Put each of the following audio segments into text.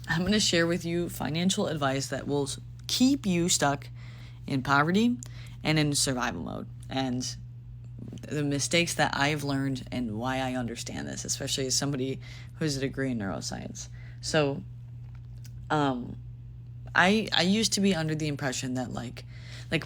I'm going to share with you financial advice that will keep you stuck in poverty and in survival mode. And the mistakes that I've learned and why I understand this, especially as somebody who has a degree in neuroscience. So, I used to be under the impression that like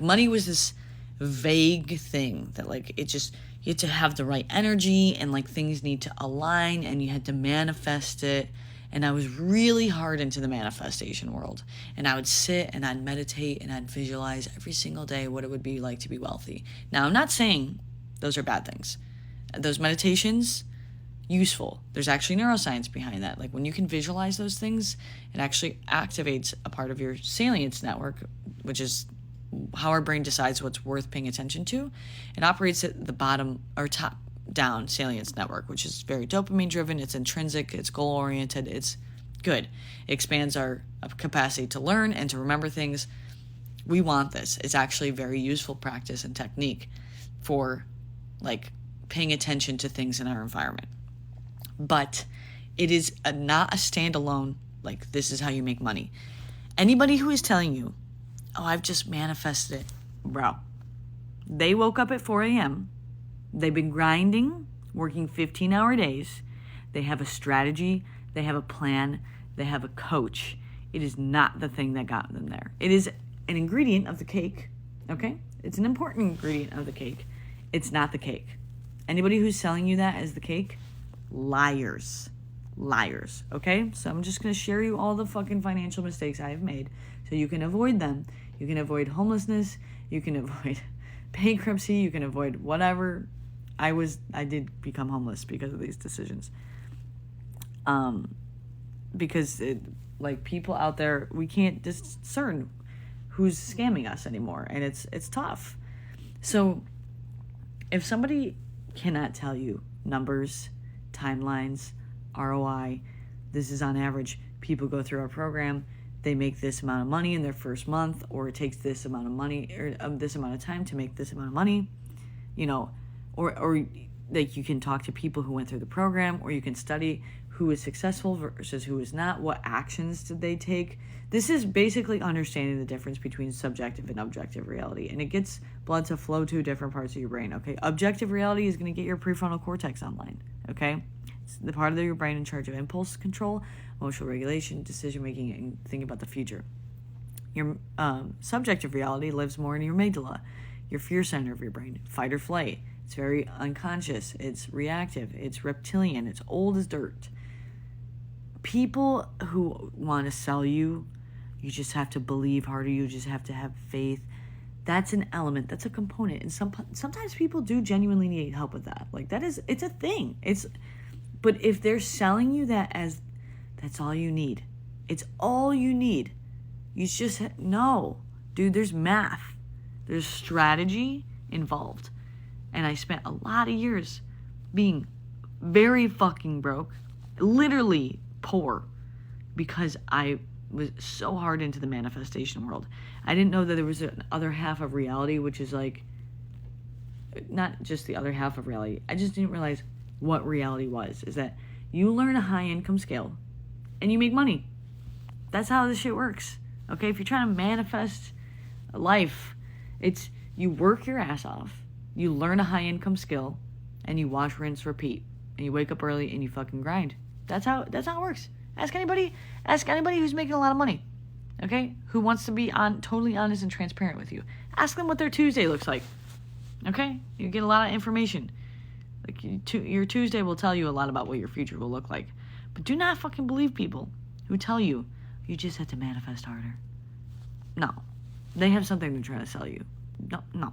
money was this vague thing that like it just, you had to have the right energy and like things need to align and you had to manifest it. And I was really hard into the manifestation world. And I would sit and I'd meditate and I'd visualize every single day what it would be like to be wealthy. Now, I'm not saying those are bad things. Those meditations, useful. There's actually neuroscience behind that. Like when you can visualize those things, it actually activates a part of your salience network, which is how our brain decides what's worth paying attention to. It operates at the bottom or top down salience network, which is very dopamine driven. It's intrinsic, it's goal oriented, it's good. It expands our capacity to learn and to remember things. We want this. It's actually very useful practice and technique for like paying attention to things in our environment. But it is not a standalone, like this is how you make money. Anybody who is telling you, oh, I've just manifested it, bro, they woke up at 4 a.m., they've been grinding, working 15-hour days. They have a strategy. They have a plan. They have a coach. It is not the thing that got them there. It is an ingredient of the cake, okay? It's an important ingredient of the cake. It's not the cake. Anybody who's selling you that as the cake, liars. Liars, okay? So I'm just going to share you all the fucking financial mistakes I have made so you can avoid them. You can avoid homelessness. You can avoid bankruptcy. You can avoid whatever. I did become homeless because of these decisions. Because like people out there, we can't discern who's scamming us anymore, and it's tough. So if somebody cannot tell you numbers, timelines, ROI, this is on average, people go through our program, they make this amount of money in their first month, or it takes this amount of money or this amount of time to make this amount of money, you know, or like you can talk to people who went through the program, or you can study who is successful versus who is not, what actions did they take. This is basically understanding the difference between subjective and objective reality, and it gets blood to flow to different parts of your brain, okay? Objective reality is going to get your prefrontal cortex online, okay? It's the part of your brain in charge of impulse control, emotional regulation, decision-making, and thinking about the future. Your subjective reality lives more in your amygdala, your fear center of your brain, fight or flight. It's very unconscious. It's reactive. It's reptilian. It's old as dirt. People who want to sell you, you just have to believe harder. You just have to have faith. That's an element. That's a component. And sometimes people do genuinely need help with that. Like it's a thing. But if they're selling you that as that's all you need, it's all you need. You just no, dude. There's math. There's strategy involved. And I spent a lot of years being very fucking broke, literally poor, because I was so hard into the manifestation world. I didn't know that there was an other half of reality, which is like, not just the other half of reality. I just didn't realize what reality was, is that you learn a high income scale and you make money. That's how this shit works. Okay, if you're trying to manifest a life, it's you work your ass off. You learn a high income skill and you wash, rinse, repeat. And you wake up early and you fucking grind. That's how it works. Ask anybody who's making a lot of money. Okay? Who wants to be totally honest and transparent with you. Ask them what their Tuesday looks like. Okay? You get a lot of information. Like your Tuesday will tell you a lot about what your future will look like. But do not fucking believe people who tell you just have to manifest harder. No. They have something to try to sell you. No.